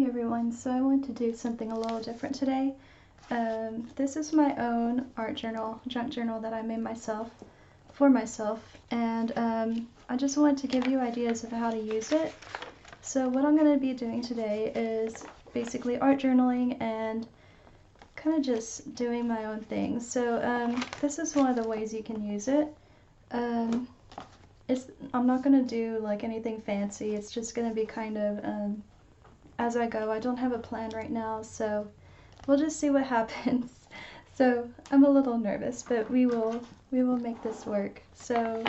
Hey everyone, so I want to do something a little different today. This is my own art journal, junk journal that I made myself, for myself, and I just wanted to give you ideas of how to use it. So what I'm going to be doing today is basically art journaling and kind of just doing my own thing. So this is one of the ways you can use it. I'm not going to do like anything fancy, it's just going to be kind of as I go. I don't have a plan right now, so we'll just see what happens. So I'm a little nervous, but we will make this work. So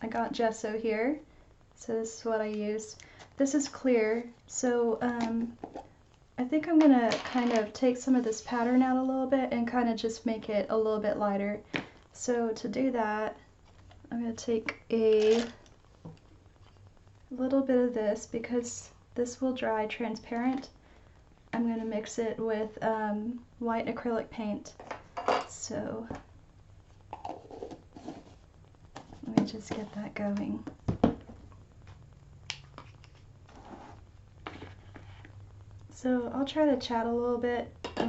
I got gesso here, so this is what I use. This is clear, so I think I'm gonna kind of take some of this pattern out a little bit and kind of just make it a little bit lighter. So to do that, I'm gonna take a little bit of this, because this will dry transparent. I'm going to mix it with white acrylic paint. So let me just get that going. So I'll try to chat a little bit. I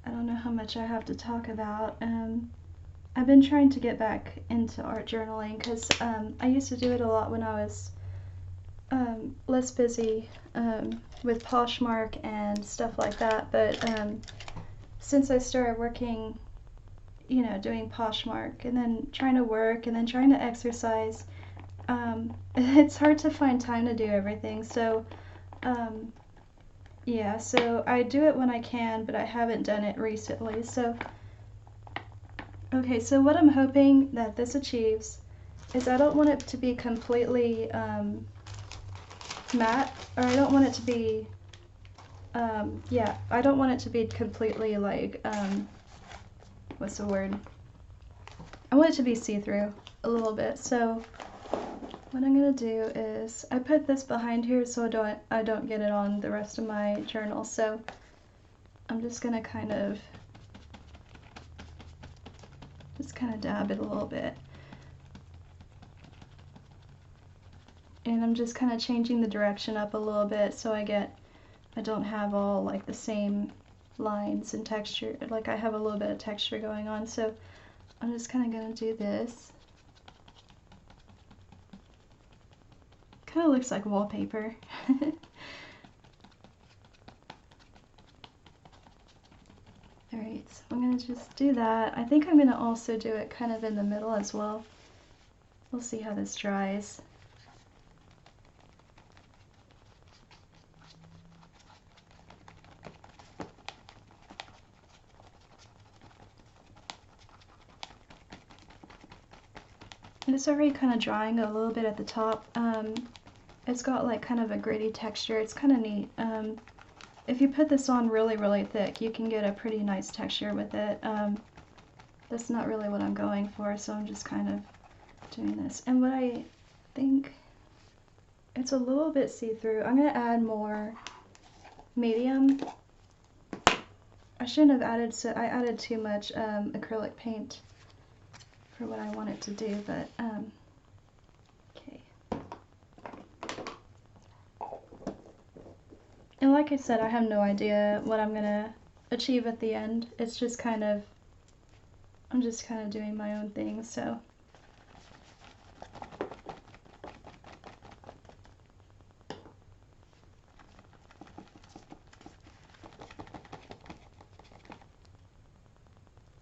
don't know how much I have to talk about. I've been trying to get back into art journaling because I used to do it a lot when I was less busy with Poshmark and stuff like that, but since I started working, you know, doing Poshmark and then trying to work and then trying to exercise, it's hard to find time to do everything. So yeah, so I do it when I can, but I haven't done it recently. So okay, so what I'm hoping that this achieves is I don't want it to be completely matte, or I don't want it to be, yeah, I don't want it to be completely like, what's the word? I want it to be see-through a little bit. So what I'm gonna do is I put this behind here so I don't get it on the rest of my journal. So I'm just gonna kind of dab it a little bit. And I'm just kind of changing the direction up a little bit so I don't have all like the same lines and texture, like I have a little bit of texture going on. So I'm just kind of going to do this. Kind of looks like wallpaper. Alright, so I'm going to just do that. I think I'm going to also do it kind of in the middle as well. We'll see how this dries. And it's already kind of drying a little bit at the top. It's got like kind of a gritty texture. It's kind of neat. If you put this on really, really thick, you can get a pretty nice texture with it. That's not really what I'm going for, so I'm just kind of doing this. And what I think, it's a little bit see-through. I'm going to add more medium. I shouldn't have added, so I added too much acrylic paint for what I want it to do, but okay. And like I said, I have no idea what I'm gonna achieve at the end. It's just kind of, I'm just kind of doing my own thing, so.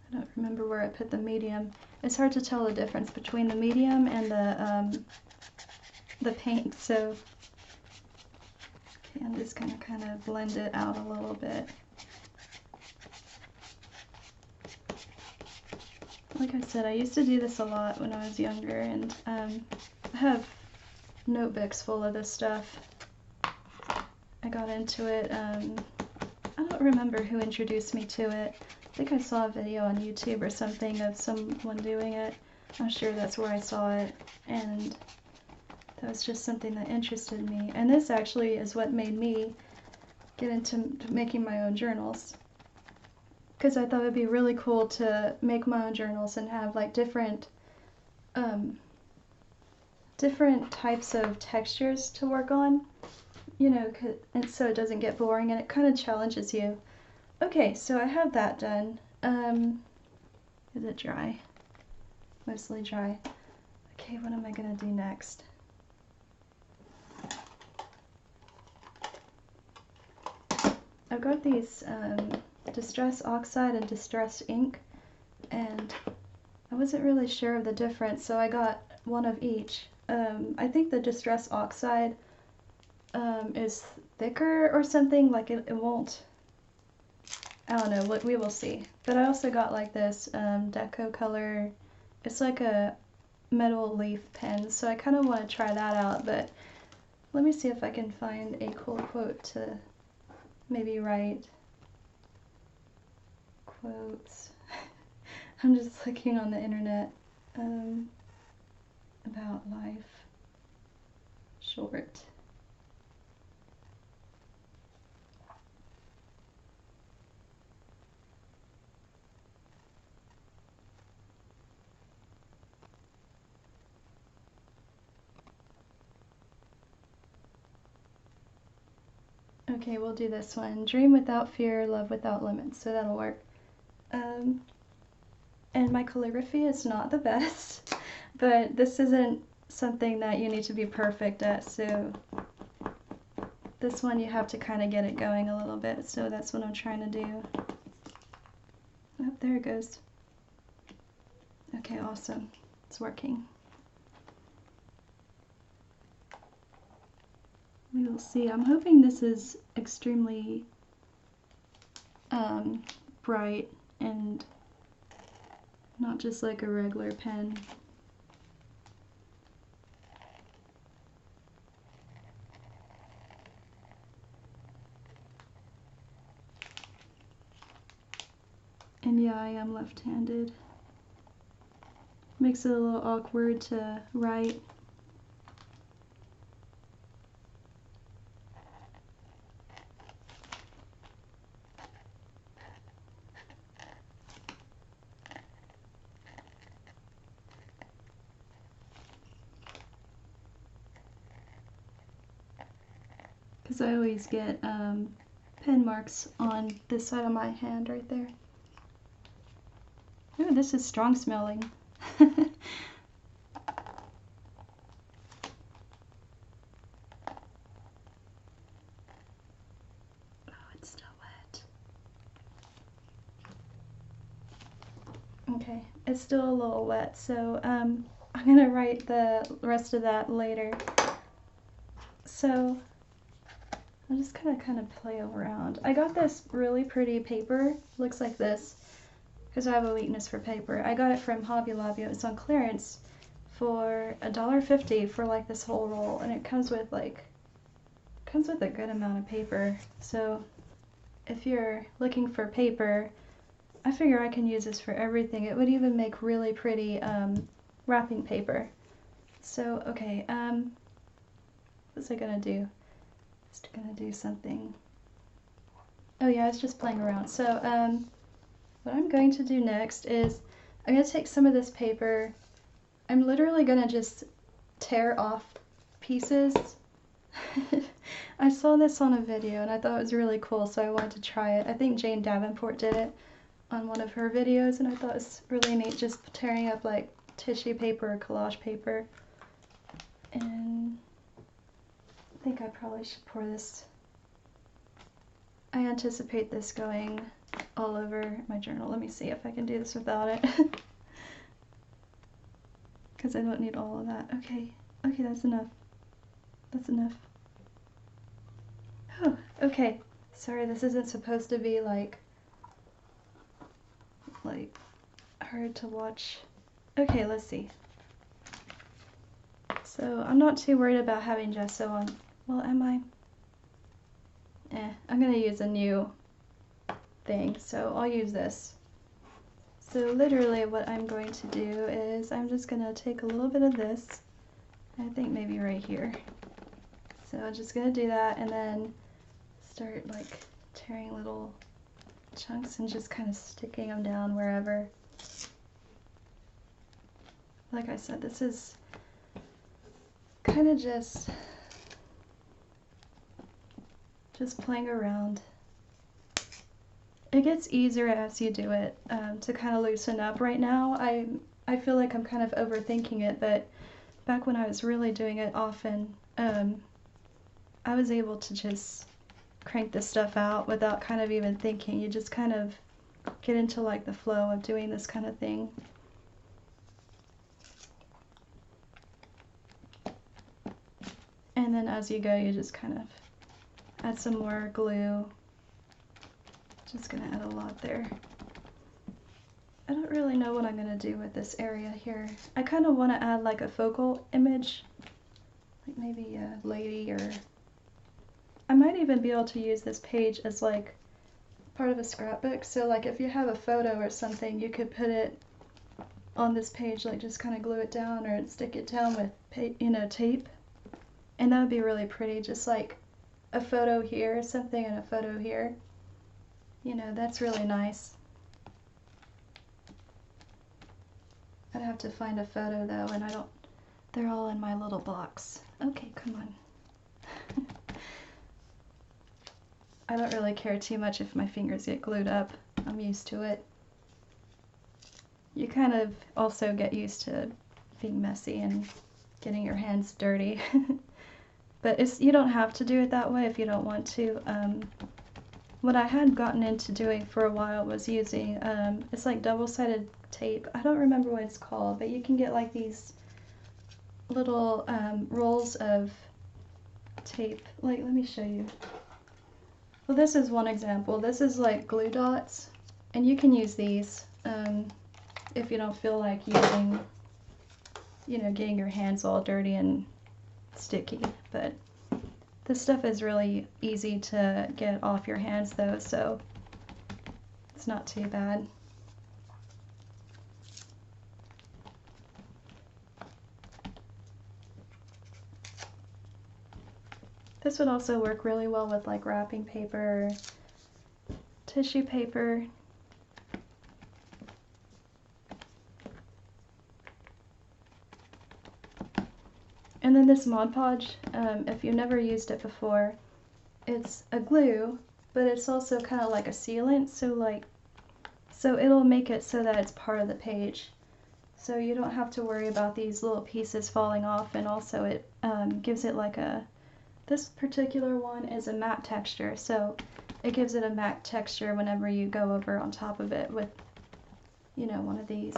I don't remember where I put the medium. It's hard to tell the difference between the medium and the paint, so okay, I'm just gonna kind of blend it out a little bit. Like I said, I used to do this a lot when I was younger, and I have notebooks full of this stuff. I got into it, I don't remember who introduced me to it. I think I saw a video on YouTube or something of someone doing it. I'm sure that's where I saw it, and that was just something that interested me. And this actually is what made me get into making my own journals, because I thought it would be really cool to make my own journals and have like different types of textures to work on. you know, and so it doesn't get boring and it kind of challenges you. Okay, so I have that done. Is it dry? Mostly dry. Okay, what am I gonna do next? I've got these Distress Oxide and Distress Ink, and I wasn't really sure of the difference, so I got one of each. I think the Distress Oxide is thicker or something, like it won't, I don't know, we will see. But I also got like this Deco Color, it's like a metal leaf pen, so I kind of want to try that out, but let me see if I can find a cool quote to maybe write quotes. I'm just looking on the internet about life short. Okay, we'll do this one. Dream without fear, love without limits. So that'll work. And my calligraphy is not the best, but this isn't something that you need to be perfect at, so this one you have to kind of get it going a little bit, so that's what I'm trying to do. Oh, there it goes. Okay, awesome. It's working. We will see. I'm hoping this is extremely bright and not just like a regular pen. And yeah, I am left-handed. Makes it a little awkward to write. Because I always get pen marks on this side of my hand right there. Ooh, this is strong smelling. Oh, it's still wet. Okay, it's still a little wet, so I'm gonna write the rest of that later. So I'll just kind of play around. I got this really pretty paper, looks like this, because I have a weakness for paper. I got it from Hobby Lobby. It was on clearance for $1.50 for like this whole roll, and it comes with a good amount of paper. So if you're looking for paper, I figure I can use this for everything. It would even make really pretty wrapping paper. So okay, what's I gonna do? Just gonna do something. Oh yeah, I was just playing around. So what I'm going to do next is I'm gonna take some of this paper. I'm literally gonna just tear off pieces. I saw this on a video and I thought it was really cool, so I wanted to try it. I think Jane Davenport did it on one of her videos, and I thought it was really neat, just tearing up like tissue paper or collage paper. And I think I probably should pour this. I anticipate this going all over my journal. Let me see if I can do this without it. Because I don't need all of that. Okay, okay, that's enough. That's enough. Oh, okay. Sorry, this isn't supposed to be like hard to watch. Okay, let's see. So I'm not too worried about having gesso on. Well, am I? I'm gonna use a new thing, so I'll use this. So literally what I'm going to do is I'm just gonna take a little bit of this, I think maybe right here. So I'm just gonna do that and then start like tearing little chunks and just kind of sticking them down wherever. Like I said, this is kind of just just playing around. It gets easier as you do it to kind of loosen up. Right now, I feel like I'm kind of overthinking it, but back when I was really doing it often, I was able to just crank this stuff out without kind of even thinking. You just kind of get into like the flow of doing this kind of thing. And then as you go, you just kind of add some more glue. Just gonna add a lot there. I don't really know what I'm gonna do with this area here. I kind of want to add like a focal image, like maybe a lady, or I might even be able to use this page as like part of a scrapbook. So like if you have a photo or something, you could put it on this page, like just kind of glue it down or stick it down with, you know, tape. And that would be really pretty, just like a photo here, something, and a photo here. You know, that's really nice. I'd have to find a photo though, and they're all in my little box. Okay, come on. I don't really care too much if my fingers get glued up. I'm used to it. You kind of also get used to being messy and getting your hands dirty. But you don't have to do it that way if you don't want to. What I had gotten into doing for a while was using, it's like double-sided tape. I don't remember what it's called, but you can get like these little rolls of tape. Like, let me show you. Well, this is one example. This is like glue dots, and you can use these if you don't feel like using, you know, getting your hands all dirty and sticky. But this stuff is really easy to get off your hands though, so it's not too bad. This would also work really well with like wrapping paper, tissue paper. And then this Mod Podge, if you've never used it before, it's a glue, but it's also kind of like a sealant, so it'll make it so that it's part of the page. So you don't have to worry about these little pieces falling off, and also it gives it like this particular one is a matte texture, so it gives it a matte texture whenever you go over on top of it with, you know, one of these.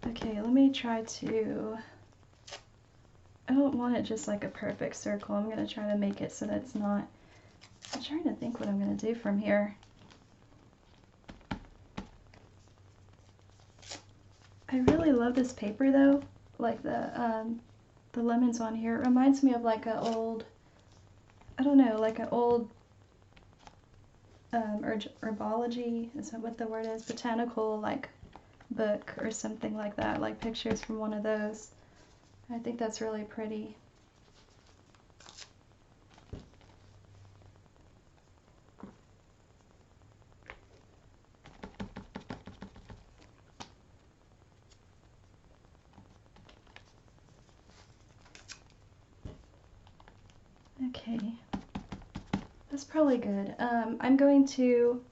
Okay, let me try to, I don't want it just like a perfect circle. I'm going to try to make it so that it's not, I'm trying to think what I'm going to do from here. I really love this paper though, like the lemons on here. It reminds me of like an old, I don't know, like an old herbology, is that what the word is? Botanical, like, book or something like that, like pictures from one of those. I think that's really pretty. Okay, that's probably good. I'm going to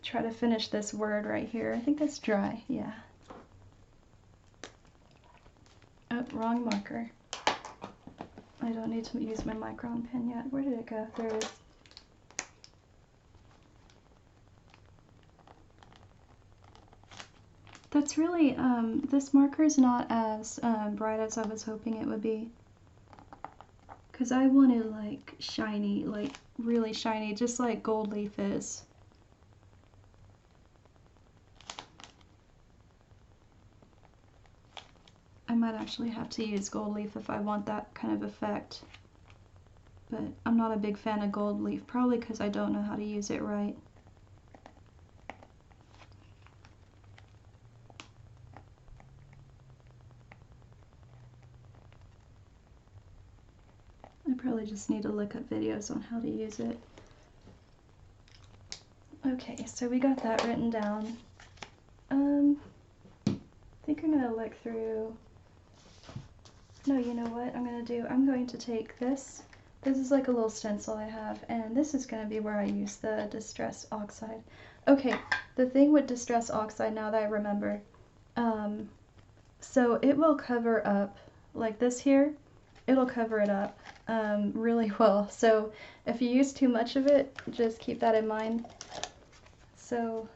try to finish this word right here. I think that's dry, yeah. Oh, wrong marker. I don't need to use my micron pen yet. Where did it go? There it is. That's really, this marker is not as bright as I was hoping it would be. Because I wanted like shiny, like really shiny, just like gold leaf is. I might actually have to use gold leaf if I want that kind of effect. But I'm not a big fan of gold leaf, probably because I don't know how to use it right. I probably just need to look up videos on how to use it. Okay, so we got that written down. I think I'm going to look through No, you know what I'm going to do? I'm going to take this. This is like a little stencil I have, and this is going to be where I use the Distress Oxide. Okay, the thing with Distress Oxide, now that I remember, so it will cover up, like this here, it'll cover it up really well. So if you use too much of it, just keep that in mind. So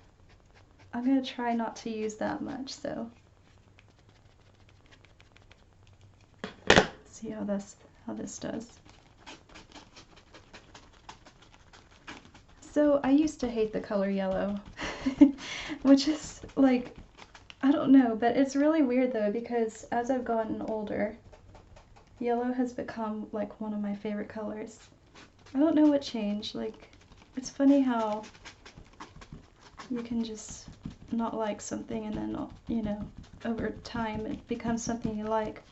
I'm going to try not to use that much, so see how this does. So I used to hate the color yellow, which is like, I don't know, but it's really weird though, because as I've gotten older, yellow has become like one of my favorite colors. I don't know what changed. Like, it's funny how you can just not like something and then, you know, over time it becomes something you like.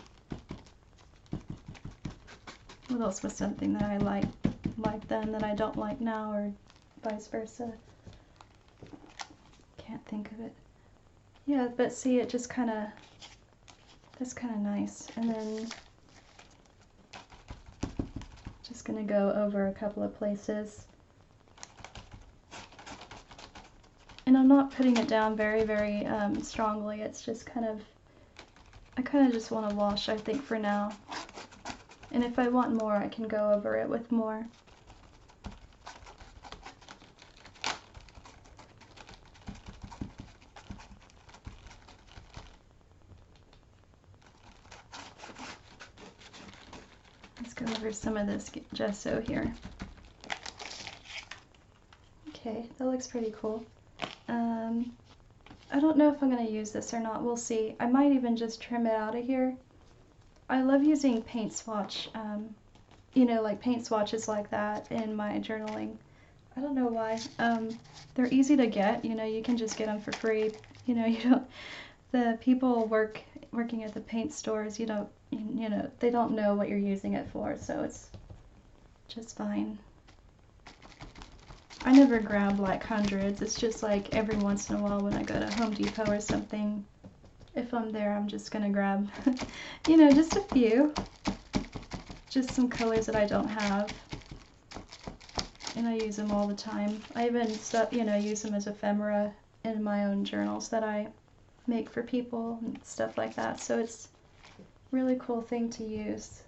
What else was something that I liked then that I don't like now, or vice versa? Can't think of it. Yeah, but see, it just kind of, that's kind of nice. And then just gonna go over a couple of places. And I'm not putting it down very, very strongly. It's just kind of, I kind of just want to wash, I think, for now. And if I want more, I can go over it with more. Let's go over some of this gesso here. Okay, that looks pretty cool. I don't know if I'm going to use this or not. We'll see. I might even just trim it out of here. I love using paint swatch, you know, like paint swatches like that in my journaling. I don't know why. They're easy to get, you know, you can just get them for free. You know, you don't, the people working at the paint stores, you know, they don't know what you're using it for, so it's just fine. I never grab like hundreds. It's just like every once in a while when I go to Home Depot or something, if I'm there, I'm just gonna grab, you know, just a few. Just some colors that I don't have. And I use them all the time. I even, you know, use them as ephemera in my own journals that I make for people and stuff like that. So it's a really cool thing to use.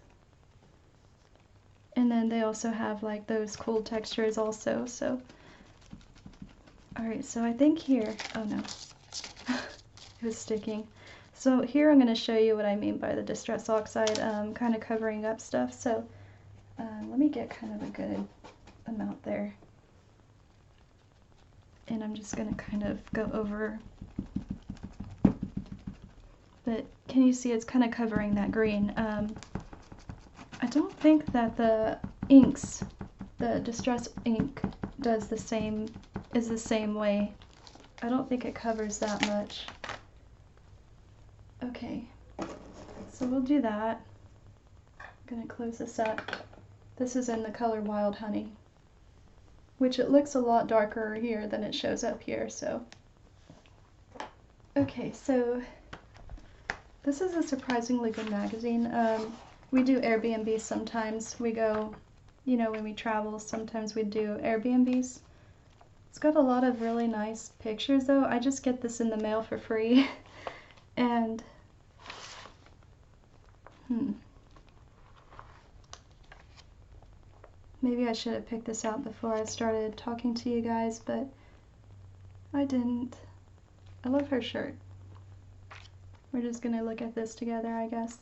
And then they also have like those cool textures also, so. Alright, so I think here, oh no, it was sticking. So here I'm going to show you what I mean by the Distress Oxide, kind of covering up stuff. So let me get kind of a good amount there. And I'm just going to kind of go over. But can you see it's kind of covering that green? I don't think that the inks, the Distress ink, is the same way. I don't think it covers that much. Okay, so we'll do that. I'm gonna close this up. This is in the color Wild Honey, which it looks a lot darker here than it shows up here, so. Okay, so this is a surprisingly good magazine. We do Airbnbs sometimes. We go, you know, when we travel, sometimes we do Airbnbs. It's got a lot of really nice pictures though. I just get this in the mail for free. And, maybe I should have picked this out before I started talking to you guys, but I didn't. I love her shirt. We're just gonna look at this together, I guess.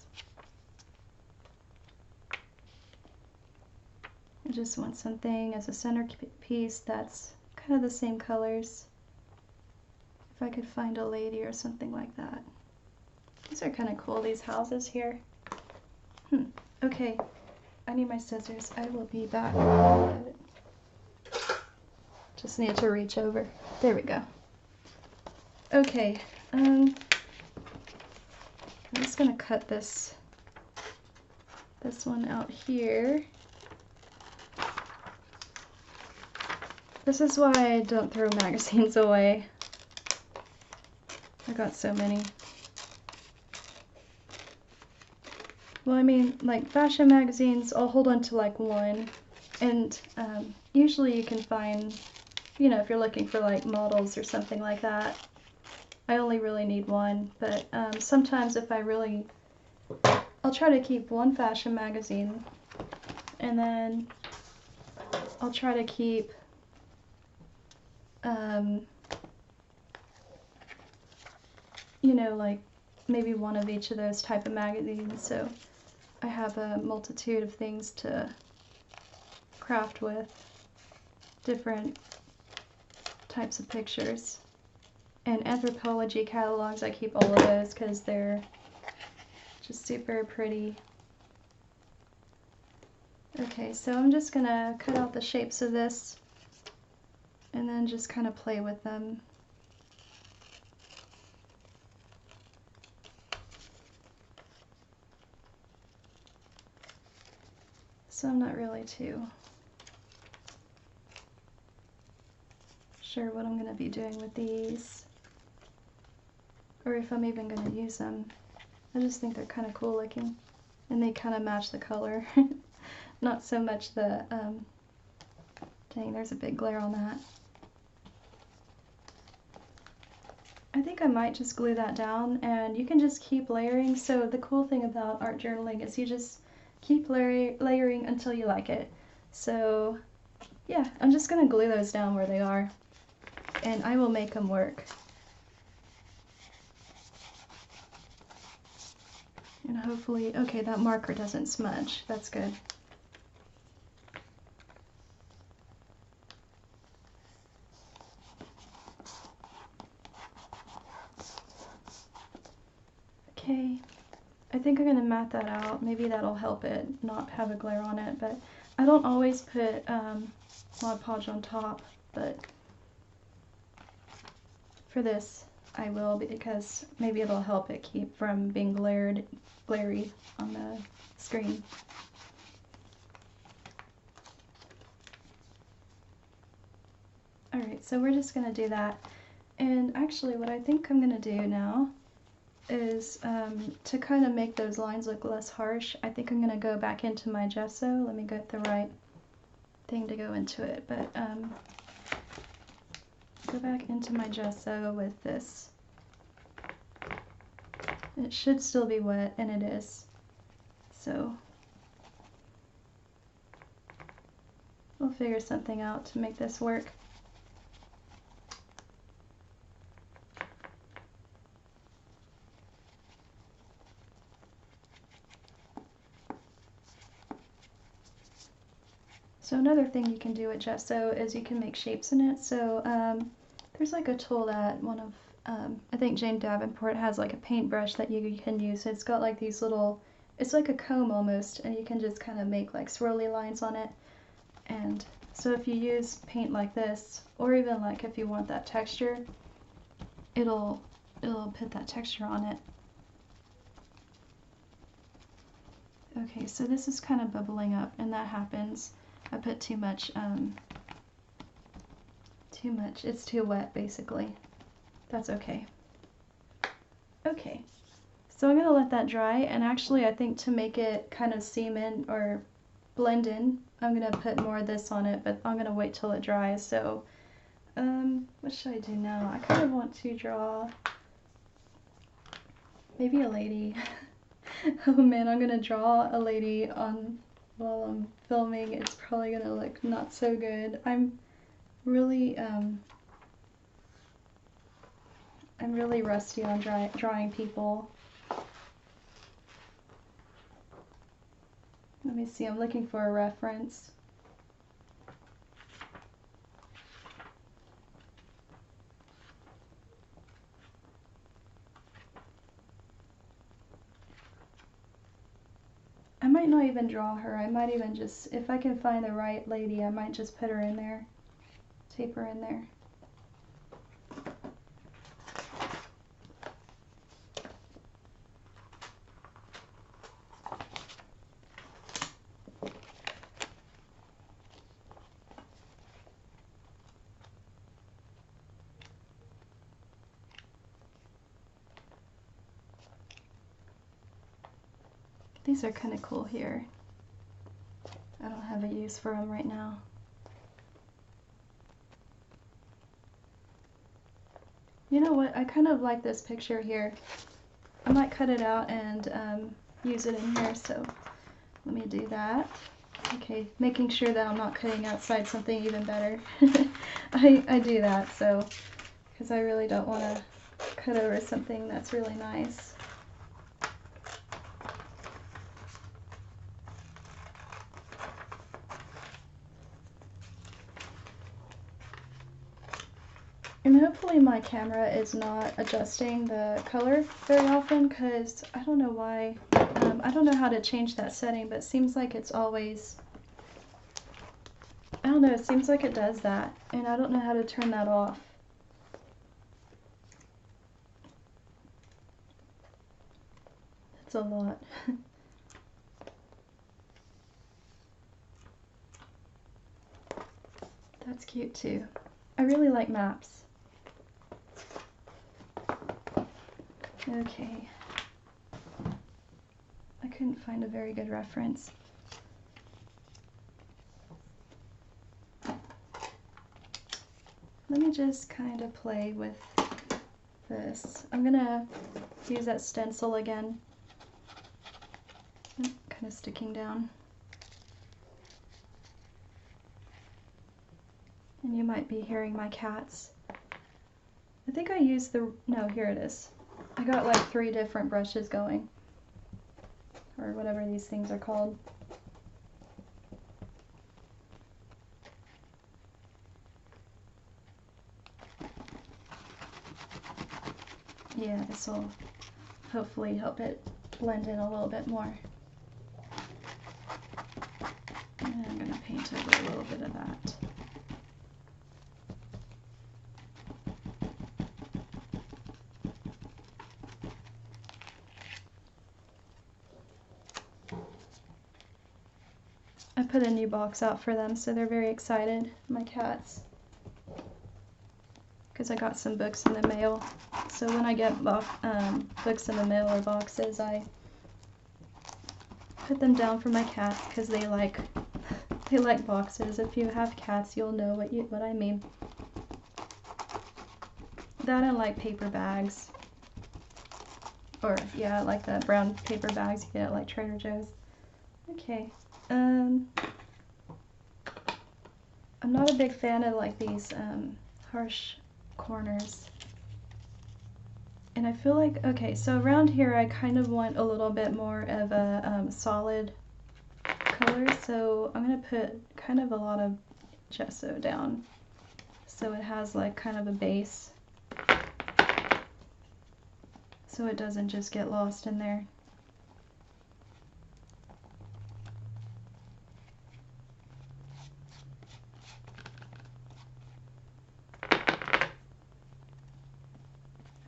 I just want something as a centerpiece that's kind of the same colors. If I could find a lady or something like that. These are kind of cool, these houses here. Okay, I need my scissors. I will be back. Just need to reach over. There we go. Okay, I'm just gonna cut this one out here. This is why I don't throw magazines away. I got so many. Well, I mean, like fashion magazines, I'll hold on to like one, and usually you can find, you know, if you're looking for like models or something like that, I only really need one, but sometimes if I really, I'll try to keep one fashion magazine, and then I'll try to keep, you know, like maybe one of each of those type of magazines, so I have a multitude of things to craft with, different types of pictures. And anthropology catalogs, I keep all of those because they're just super pretty. Okay, so I'm just gonna cut out the shapes of this and then just kind of play with them. So I'm not really too sure what I'm going to be doing with these, or if I'm even going to use them. I just think they're kind of cool looking, and they kind of match the color. Not so much the, dang, there's a big glare on that. I think I might just glue that down, and you can just keep layering. So the cool thing about art journaling is you just keep layering until you like it. So yeah, I'm just going to glue those down where they are, and I will make them work. And hopefully, okay, that marker doesn't smudge. That's good. Okay, I think I'm going to mat that out. Maybe that'll help it not have a glare on it, but I don't always put Mod Podge on top, but for this I will, because maybe it'll help it keep from being glary on the screen. Alright, so we're just going to do that. And actually what I think I'm going to do now is to kind of make those lines look less harsh, I think I'm going to go back into my gesso. Let me get the right thing to go into it, but go back into my gesso with this. It should still be wet, and it is. So we'll figure something out to make this work. So another thing you can do with gesso is you can make shapes in it. So there's like a tool that one of, I think Jane Davenport has, like a paintbrush that you can use. It's got like these little, it's like a comb almost, and you can just kind of make like swirly lines on it. And so if you use paint like this, or even like if you want that texture, it'll put that texture on it. Okay, so this is kind of bubbling up, and that happens. I put too much, it's too wet basically. That's okay. Okay, so I'm going to let that dry, and actually I think to make it kind of seam in or blend in, I'm going to put more of this on it, but I'm going to wait till it dries. So what should I do now? I kind of want to draw maybe a lady. Oh man, I'm going to draw a lady on while I'm filming. It's probably going to look not so good. I'm really rusty on drawing people. Let me see, I'm looking for a reference. I might not even draw her. I might even just, if I can find the right lady, I might just put her in there, tape her in there. These are kind of cool here. I don't have a use for them right now. You know what? I kind of like this picture here. I might cut it out and use it in here, so let me do that. Okay, making sure that I'm not cutting outside something even better. I do that, so, because I really don't want to cut over something that's really nice. And hopefully my camera is not adjusting the color very often, because I don't know why. I don't know how to change that setting, but it seems like it's always, I don't know, it seems like it does that, and I don't know how to turn that off. That's a lot. That's cute too. I really like maps. Okay. I couldn't find a very good reference. Let me just kind of play with this. I'm gonna use that stencil again. Kind of sticking down. And you might be hearing my cats. I think I used the, no, here it is. I got like 3 different brushes going, or whatever these things are called. Yeah, this will hopefully help it blend in a little bit more. And I'm going to paint over a little bit of that. I put a new box out for them, so they're very excited, my cats, because I got some books in the mail. So when I get books in the mail or boxes, I put them down for my cats, because they like boxes. If you have cats, you'll know what I mean. That and like paper bags, or yeah, like the brown paper bags you get at like Trader Joe's. Okay. I'm not a big fan of like these harsh corners. And I feel like, okay, so around here I kind of want a little bit more of a solid color, so I'm going to put kind of a lot of gesso down so it has like kind of a base, so it doesn't just get lost in there.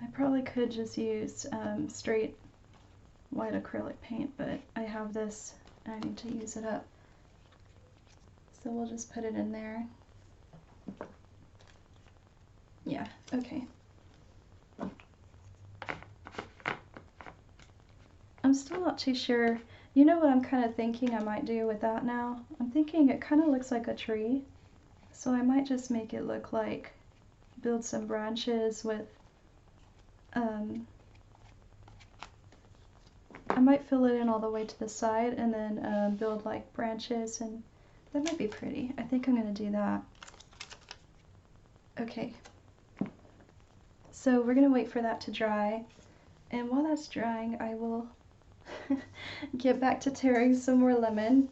I probably could just use straight white acrylic paint, but I have this and I need to use it up. So we'll just put it in there. Yeah, okay. I'm still not too sure. You know what I'm kind of thinking I might do with that now? I'm thinking it kind of looks like a tree. So I might just make it look like, build some branches with, I might fill it in all the way to the side and then build like branches, and that might be pretty. I think I'm going to do that. Okay. So we're going to wait for that to dry. And while that's drying, I will get back to tearing some more lemon.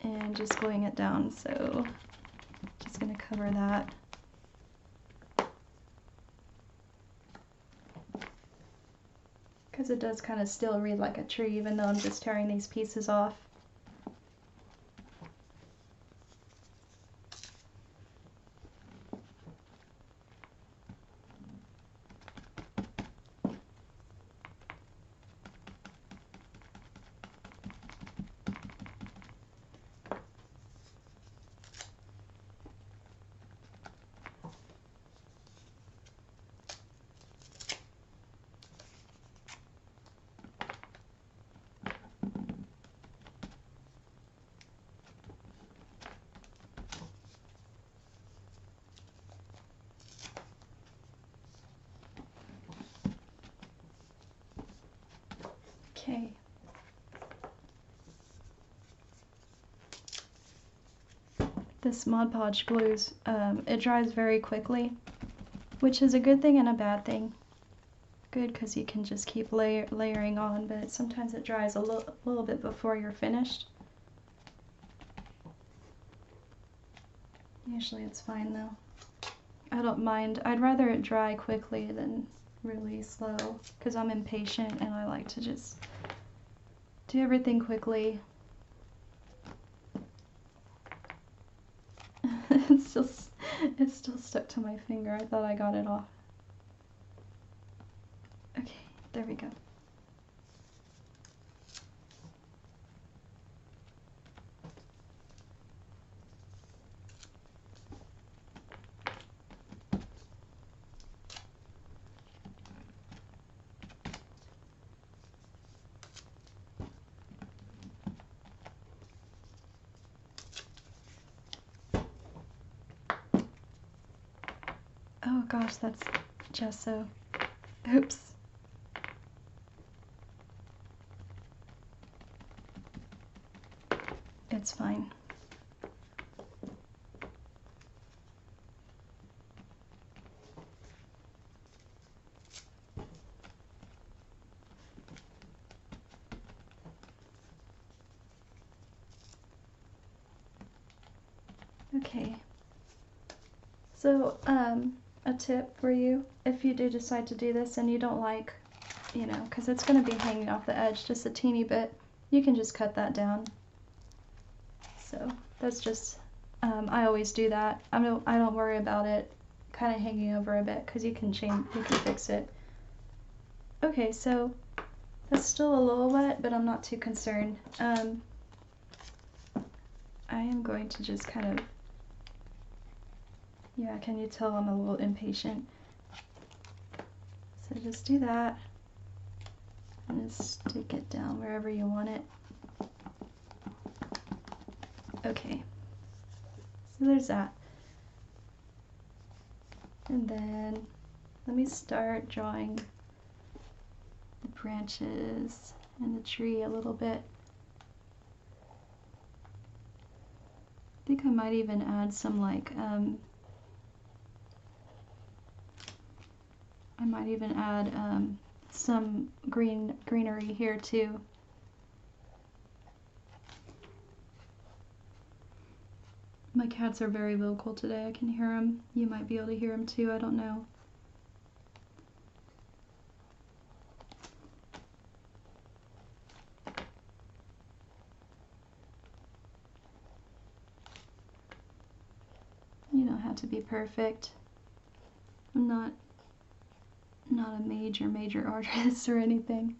And just gluing it down, so just going to cover that. Because it does kind of still read like a tree, even though I'm just tearing these pieces off. Okay. This Mod Podge glues, it dries very quickly, which is a good thing and a bad thing. Good because you can just keep layering on, but sometimes it dries a little bit before you're finished. Usually it's fine though. I don't mind. I'd rather it dry quickly than really slow because I'm impatient and I like to just do everything quickly. It's still stuck to my finger. I thought I got it off. Okay, there we go. Oh gosh, that's gesso. Oops. It's fine. Okay. So, a tip for you, if you do decide to do this and you don't like, you know, because it's going to be hanging off the edge just a teeny bit, you can just cut that down. So that's just, I always do that. I don't worry about it kind of hanging over a bit because you can fix it. Okay, so that's still a little wet, but I'm not too concerned. I am going to just kind of, yeah, can you tell I'm a little impatient? So just do that and just stick it down wherever you want it. Okay, so there's that. And then let me start drawing the branches and the tree a little bit. I think I might even add some like, I might even add some greenery here too. My cats are very vocal today. I can hear them. You might be able to hear them too. I don't know. You don't have to be perfect. I'm not a major artist or anything.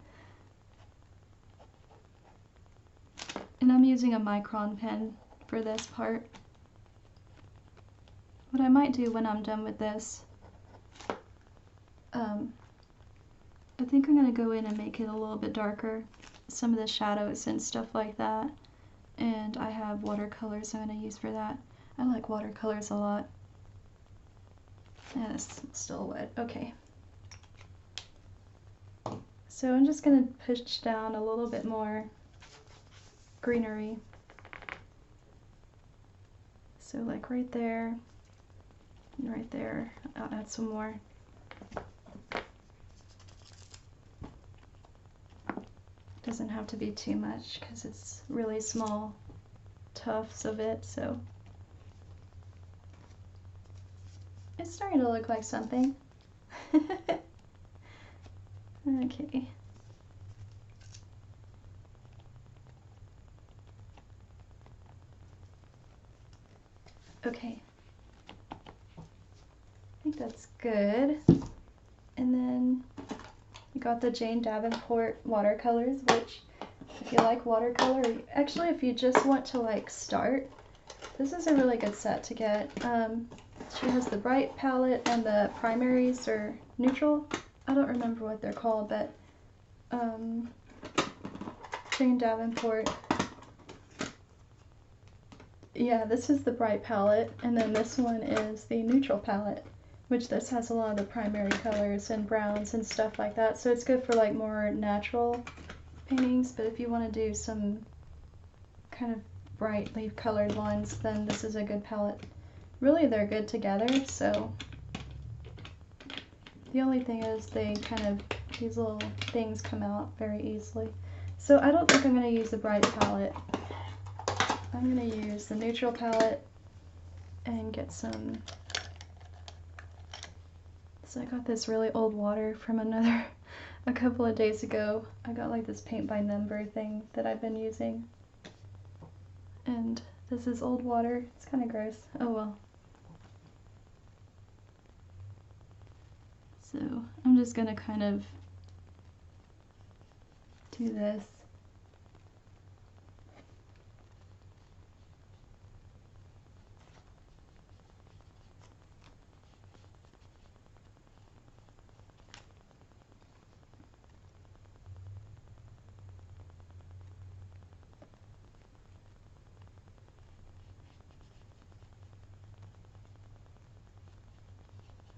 And I'm using a micron pen for this part. What I might do when I'm done with this, I think I'm going to go in and make it a little bit darker, some of the shadows and stuff like that. And I have watercolors I'm going to use for that. I like watercolors a lot. Yeah, it's still wet. Okay. So I'm just going to push down a little bit more greenery. So like right there, and right there, I'll add some more. Doesn't have to be too much because it's really small tufts of it, so it's starting to look like something. Okay. Okay. I think that's good. And then we got the Jane Davenport watercolors, which if you like watercolor, actually if you just want to like start, this is a really good set to get. She has the bright palette and the primaries or neutral. I don't remember what they're called, but Jane Davenport. Yeah, this is the bright palette, and then this one is the neutral palette, which this has a lot of the primary colors and browns and stuff like that. So it's good for like more natural paintings, but if you want to do some kind of brightly colored ones, then this is a good palette. Really, they're good together, so the only thing is they kind of, these little things come out very easily. So I don't think I'm going to use the bright palette. I'm going to use the neutral palette and get some. So I got this really old water from a couple of days ago. I got like this paint by number thing that I've been using. And this is old water. It's kind of gross. Oh well. So I'm just going to kind of do this.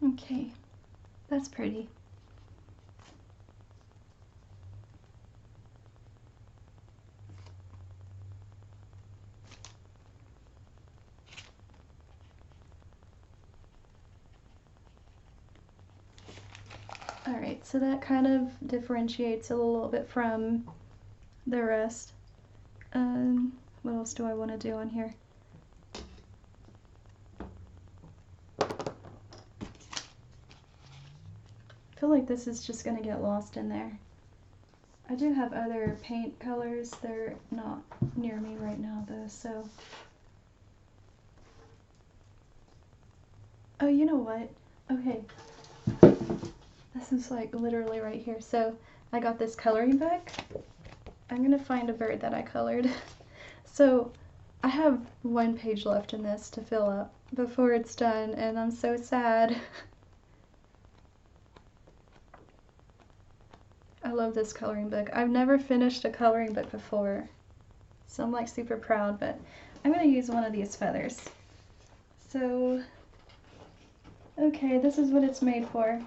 Okay, that's pretty. Alright, so that kind of differentiates it a little bit from the rest. What else do I want to do on here? I feel like this is just going to get lost in there. I do have other paint colors. They're not near me right now though, so. Oh, you know what? Okay. This is like literally right here. So I got this coloring book. I'm going to find a bird that I colored. So I have one page left in this to fill up before it's done, and I'm so sad. I love this coloring book. I've never finished a coloring book before, so I'm like super proud, but I'm going to use one of these feathers. So, okay, this is what it's made for.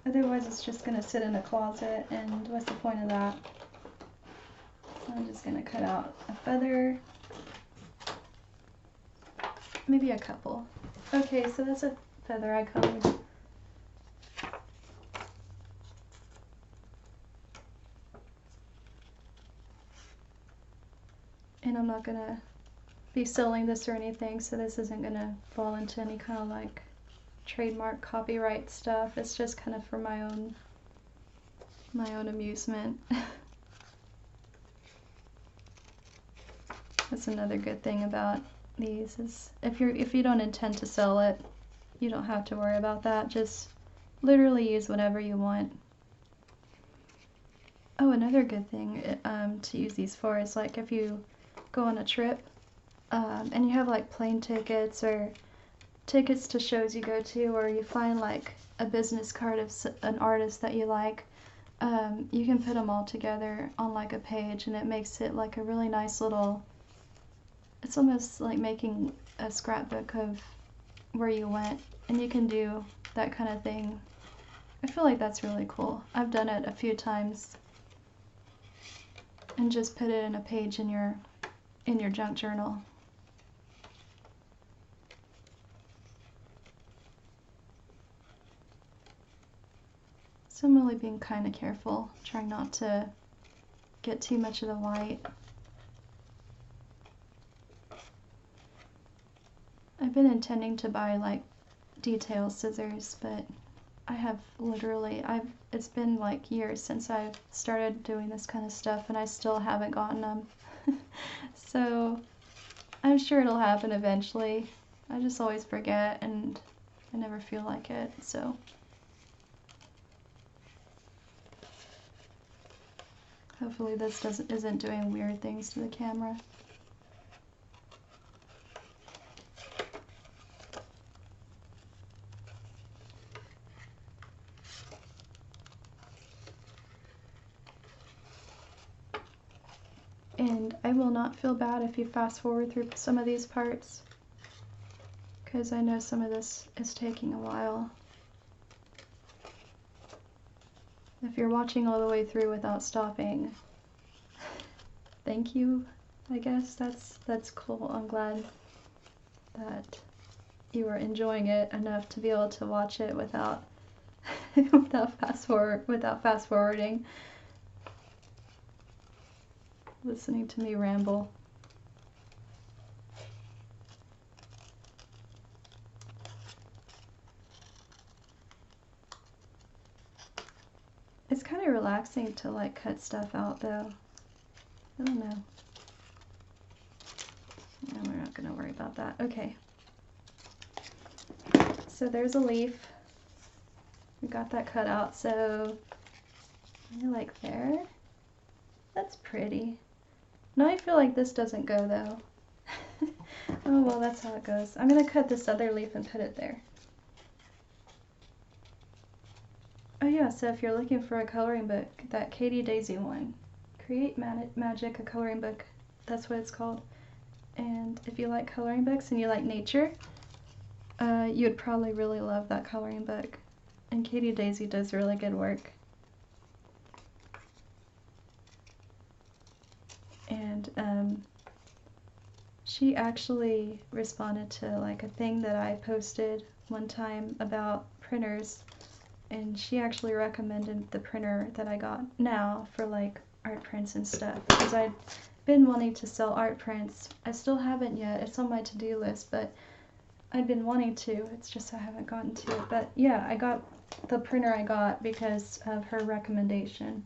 Otherwise it's just going to sit in a closet, and what's the point of that? So I'm just going to cut out a feather. Maybe a couple. Okay, so that's a feather I colored. And I'm not gonna be selling this or anything, so this isn't gonna fall into any kind of like trademark copyright stuff. It's just kind of for my own amusement. That's another good thing about these is if you don't intend to sell it, you don't have to worry about that. Just literally use whatever you want. Oh, another good thing to use these for is like if you go on a trip and you have like plane tickets or tickets to shows you go to, or you find like a business card of an artist that you like, you can put them all together on like a page, and it makes it like a really nice little, it's almost like making a scrapbook of where you went, and you can do that kind of thing. I feel like that's really cool. I've done it a few times and just put it in a page in your junk journal. So I'm really being kind of careful, trying not to get too much of the white. I've been intending to buy like detail scissors, but I have literally, it's been like years since I've started doing this kind of stuff, and I still haven't gotten them. So I'm sure it'll happen eventually. I just always forget, and I never feel like it, so. Hopefully this isn't doing weird things to the camera. And I will not feel bad if you fast forward through some of these parts, because I know some of this is taking a while. If you're watching all the way through without stopping, thank you, I guess. That's cool. I'm glad that you are enjoying it enough to be able to watch it without without fast forwarding, listening to me ramble. It's kind of relaxing to like cut stuff out though. I don't know. No, we're not going to worry about that. Okay. So there's a leaf. We got that cut out, so like there. That's pretty. Now I feel like this doesn't go though. Oh well, that's how it goes. I'm going to cut this other leaf and put it there. Oh yeah, so if you're looking for a coloring book, that Katie Daisy one, Create Magic, a coloring book, that's what it's called. And if you like coloring books and you like nature, you'd probably really love that coloring book. And Katie Daisy does really good work. And she actually responded to like a thing that I posted one time about printers, and she actually recommended the printer that I got now for like art prints and stuff, because I'd been wanting to sell art prints. I still haven't yet. It's on my to-do list, but I've been wanting to. It's just I haven't gotten to it. But yeah, I got the printer I got because of her recommendation.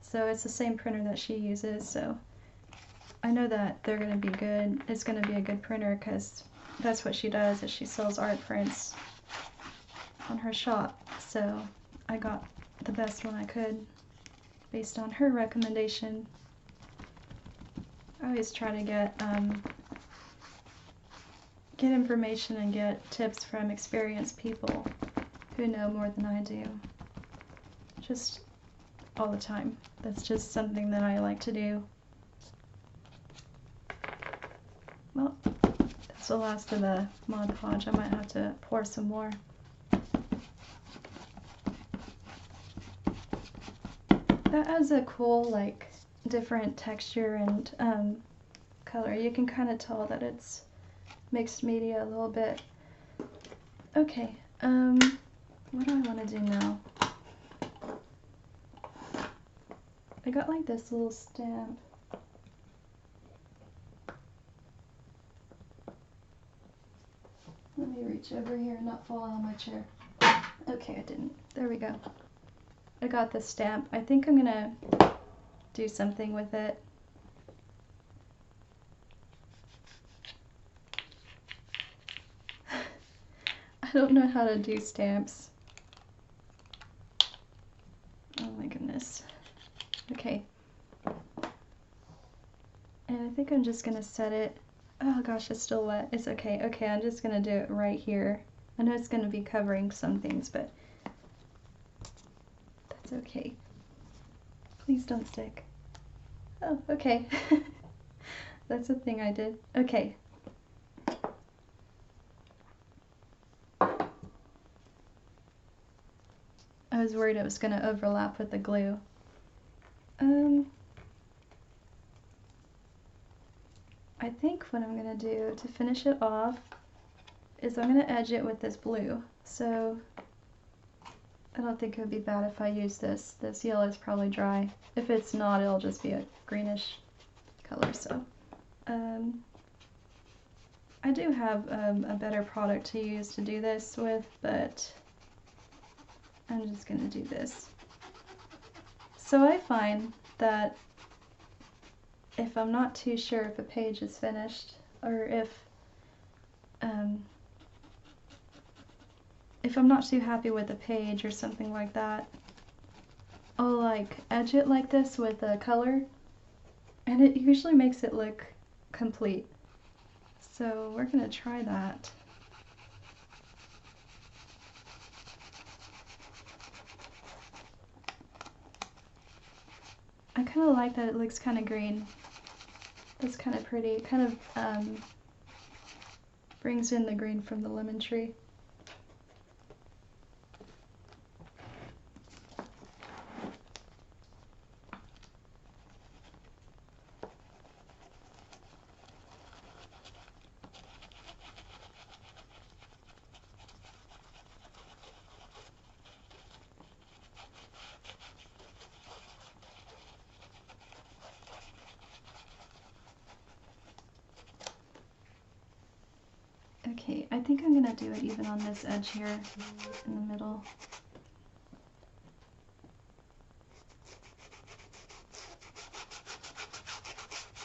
So it's the same printer that she uses, so I know that they're going to be good. It's going to be a good printer because that's what she does, is she sells art prints on her shop. So I got the best one I could based on her recommendation. I always try to get information and get tips from experienced people who know more than I do. Just all the time. That's just something that I like to do. Well, that's the last of the Mod Podge. I might have to pour some more. That adds a cool, like, different texture and color. You can kind of tell that it's mixed media a little bit. Okay, what do I want to do now? I got like this little stamp. Let me reach over here and not fall out of my chair. Okay, I didn't. There we go. I got this stamp. I think I'm gonna do something with it. I don't know how to do stamps. Oh my goodness. Okay. And I think I'm just gonna set it. Oh gosh, it's still wet. It's okay. Okay, I'm just gonna do it right here. I know it's gonna be covering some things, but that's okay. Please don't stick. Oh, okay. That's a thing I did. Okay. I was worried it was going to overlap with the glue. I think what I'm going to do to finish it off is I'm going to edge it with this blue. So I don't think it would be bad if I use this. This yellow is probably dry. If it's not, it'll just be a greenish color. So I do have a better product to use to do this with, but I'm just going to do this. So I find that if I'm not too sure if a page is finished, or if I'm not too happy with a page or something like that, I'll like edge it like this with a color, and it usually makes it look complete. So we're gonna try that. I kind of like that it looks kind of green. That's kind of pretty. It kind of brings in the green from the lemon tree. think I'm gonna do it even on this edge here in the middle.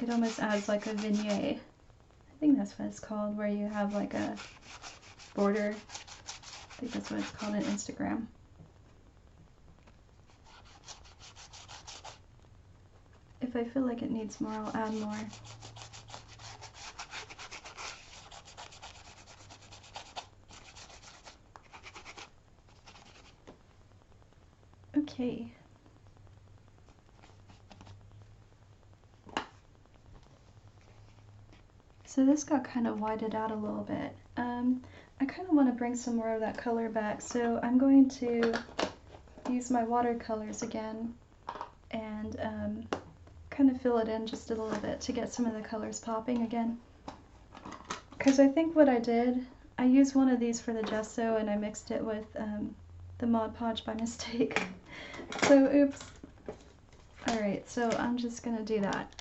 It almost adds like a vignette. I think that's what it's called, where you have like a border. I think that's what it's called on Instagram. If I feel like it needs more, I'll add more. Okay. So this got kind of whited out a little bit. I kind of want to bring some more of that color back, so I'm going to use my watercolors again and kind of fill it in just a little bit to get some of the colors popping again. Because I think what I did, I used one of these for the gesso and I mixed it with the Mod Podge by mistake. So oops. Alright, so I'm just going to do that.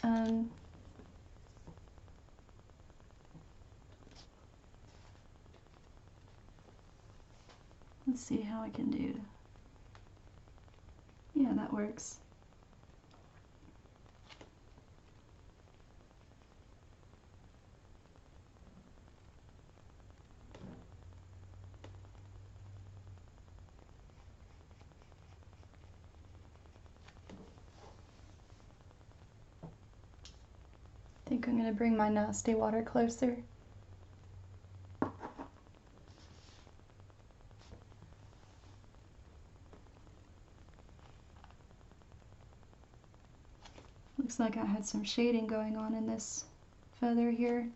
Let's see how I can do. Yeah, that works. I think I'm going to bring my nasty water closer. Looks like I had some shading going on in this feather here.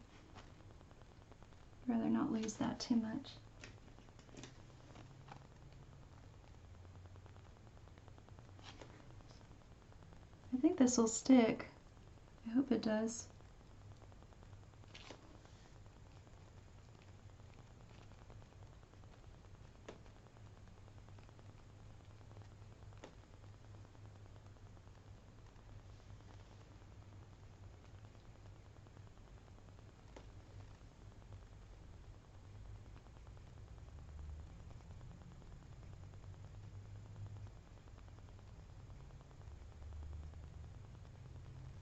I'd rather not lose that too much. I think this will stick. I hope it does.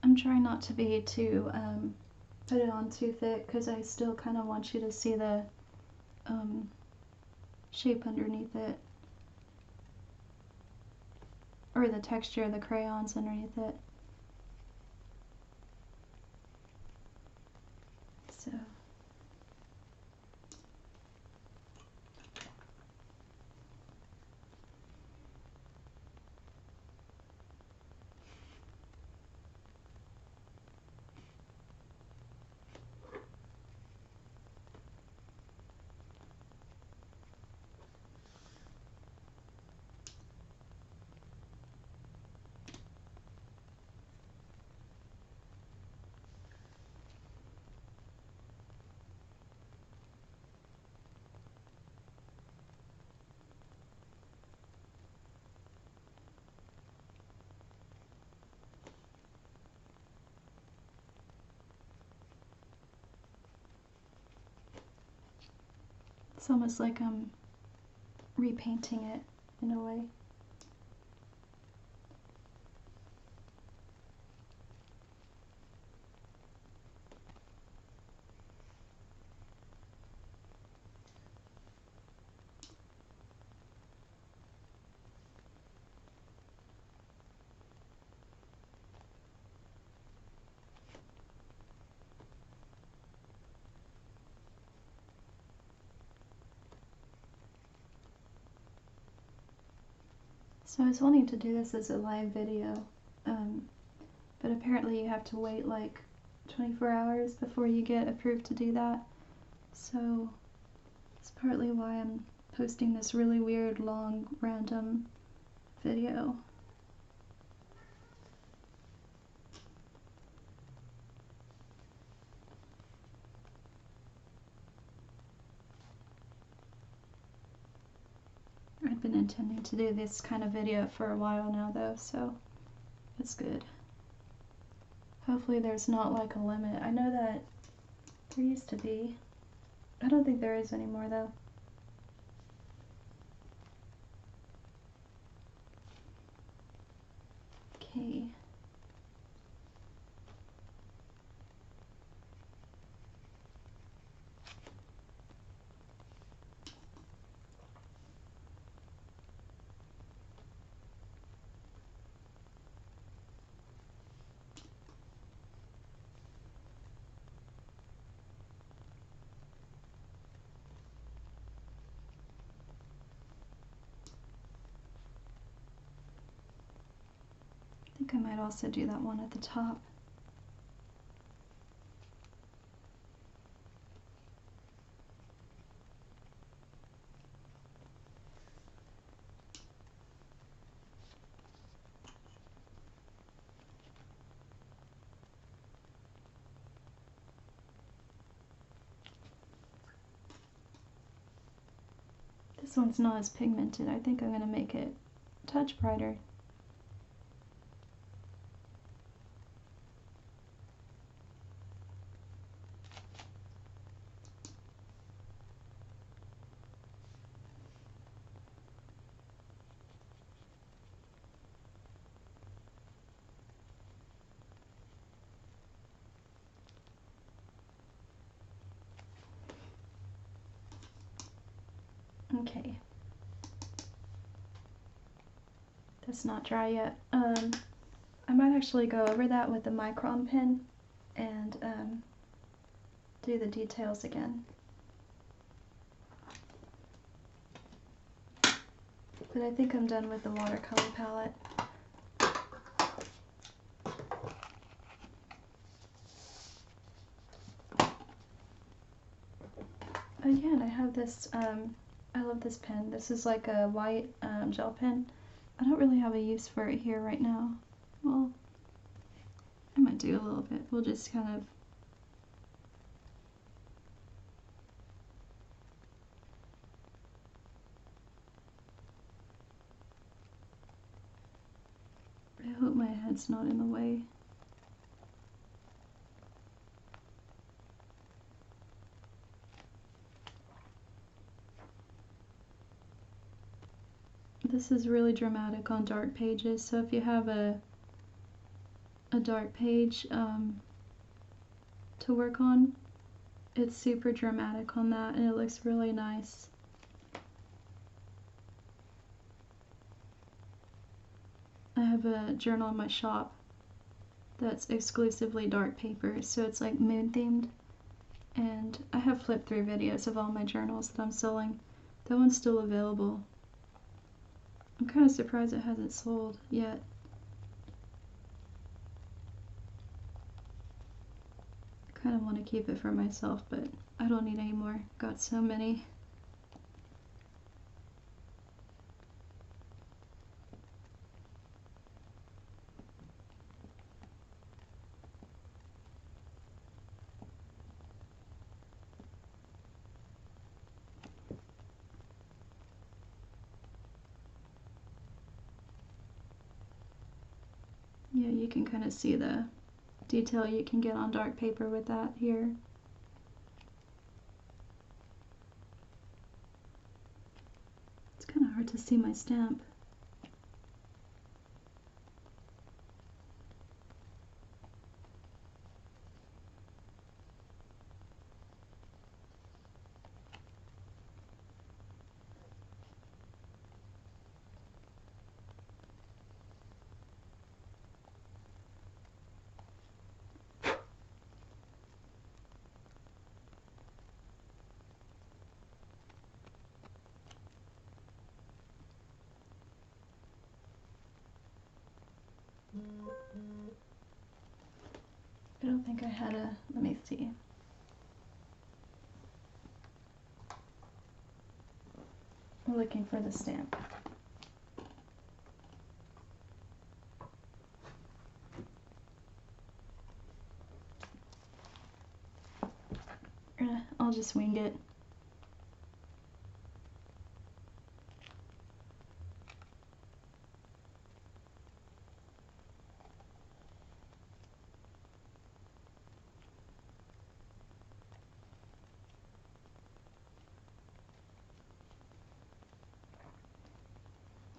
I'm trying not to be too, put it on too thick because I still kind of want you to see the shape underneath it. Or the texture of the crayons underneath it. So. It's almost like I'm repainting it in a way. So I was wanting to do this as a live video, but apparently you have to wait like 24 hours before you get approved to do that. So it's partly why I'm posting this really weird, long, random video. I've been intending to do this kind of video for a while now though, so it's good. Hopefully there's not like a limit. I know that there used to be. I don't think there is anymore though. Okay. I think I might also do that one at the top. This one's not as pigmented. I think I'm going to make it a touch brighter. Okay. That's not dry yet. I might actually go over that with the micron pen and do the details again. But I think I'm done with the watercolor palette. Again, I have this, I love this pen. This is like a white gel pen. I don't really have a use for it here right now. Well, I might do a little bit. We'll just kind of I hope my head's not in the way. This is really dramatic on dark pages, so if you have a dark page to work on, it's super dramatic on that and it looks really nice. I have a journal in my shop that's exclusively dark paper, so it's like mood themed, and I have flip through videos of all my journals that I'm selling. That one's still available. I'm kind of surprised it hasn't sold yet. I kind of want to keep it for myself, but I don't need any more. Got so many. Yeah, you can kind of see the detail you can get on dark paper with that here. It's kind of hard to see my stamp. I don't think I had a, let me see. I'm looking for the stamp. I'll just wing it.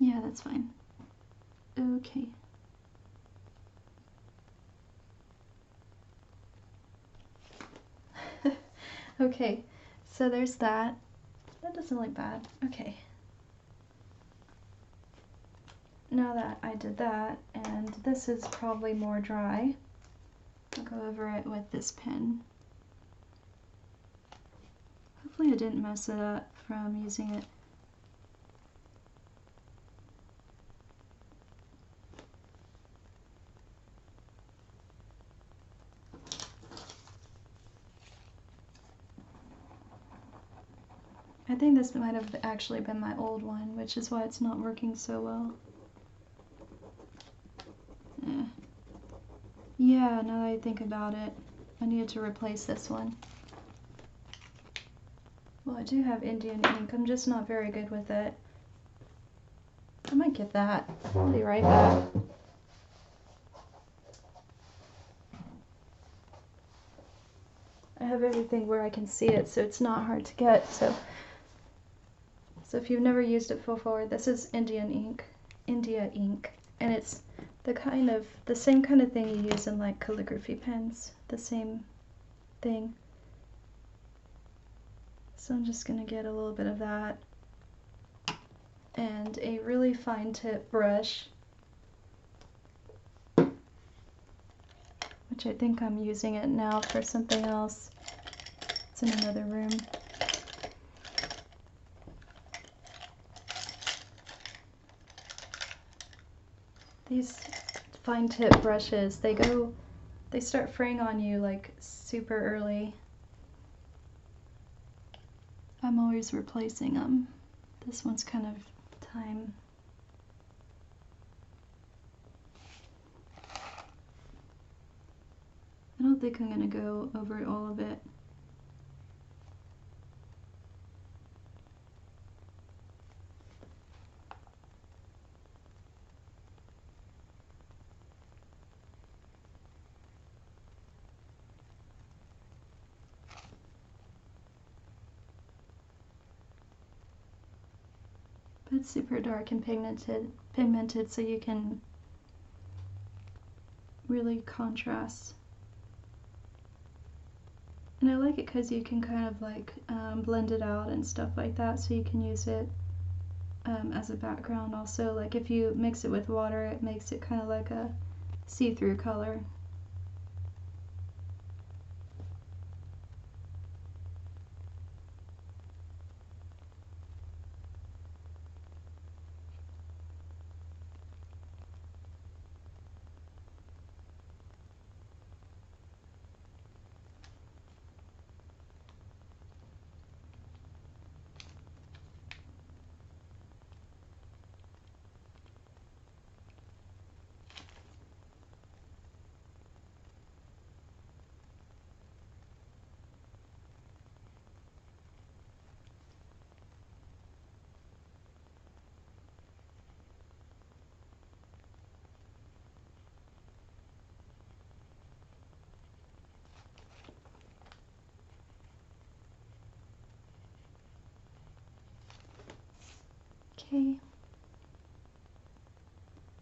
Yeah, that's fine. Okay. Okay, so there's that. That doesn't look bad. Okay. Now that I did that, and this is probably more dry, I'll go over it with this pen. Hopefully I didn't mess it up from using it. I think this might have actually been my old one, which is why it's not working so well. Yeah, now that I think about it, I needed to replace this one. Well, I do have Indian ink, I'm just not very good with it. I might get that. I'll be right back. I have everything where I can see it, so it's not hard to get. So if you've never used it before, this is India ink, and it's the same kind of thing you use in like calligraphy pens, the same thing. So I'm just gonna get a little bit of that and a really fine tip brush, which I think I'm using it now for something else. It's in another room. These fine tip brushes, they start fraying on you like super early. I'm always replacing them. This one's kind of time. I don't think I'm going to go over all of it. But it's super dark and pigmented, so you can really contrast. And I like it because you can kind of like blend it out and stuff like that, so you can use it as a background also. Like if you mix it with water, it makes it kind of like a see-through color. Okay.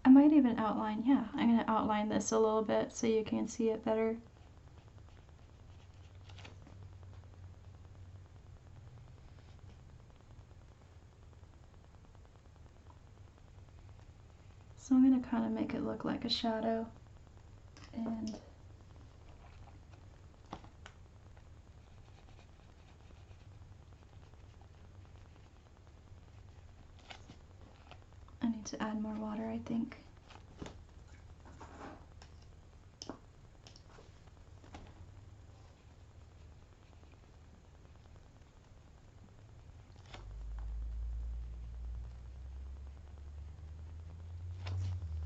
I might even outline, yeah, I'm going to outline this a little bit so you can see it better. So I'm going to kind of make it look like a shadow, and I need to add more water, I think.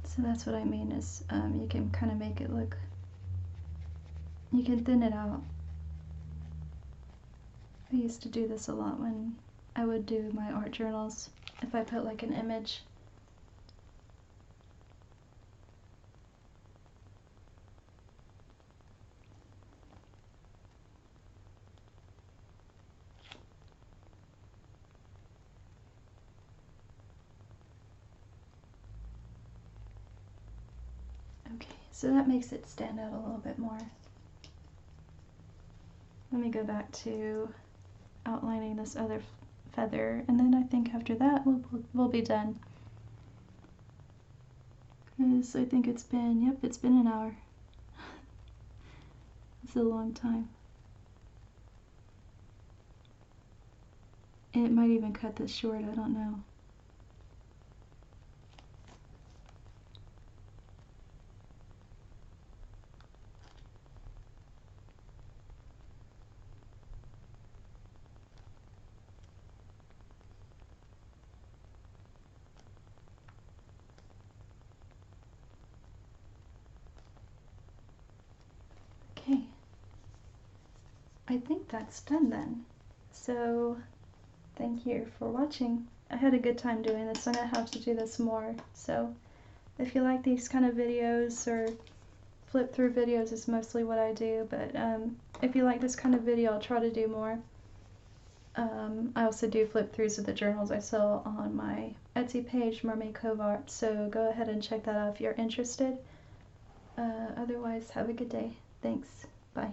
So that's what I mean is you can kind of make it look, you can thin it out. I used to do this a lot when I would do my art journals, if I put like an image. So that makes it stand out a little bit more. Let me go back to outlining this other feather, and then I think after that we'll be done. Because I think it's been, yep, it's been an hour. It's a long time. And it might even cut this short, I don't know. Okay, I think that's done then. So thank you for watching. I had a good time doing this. I'm gonna have to do this more. So if you like these kind of videos, or flip through videos is mostly what I do, but if you like this kind of video, I'll try to do more. I also do flip throughs of the journals I sell on my Etsy page, Mermaid Cove Art, so go ahead and check that out if you're interested. Otherwise, have a good day. Thanks. Bye.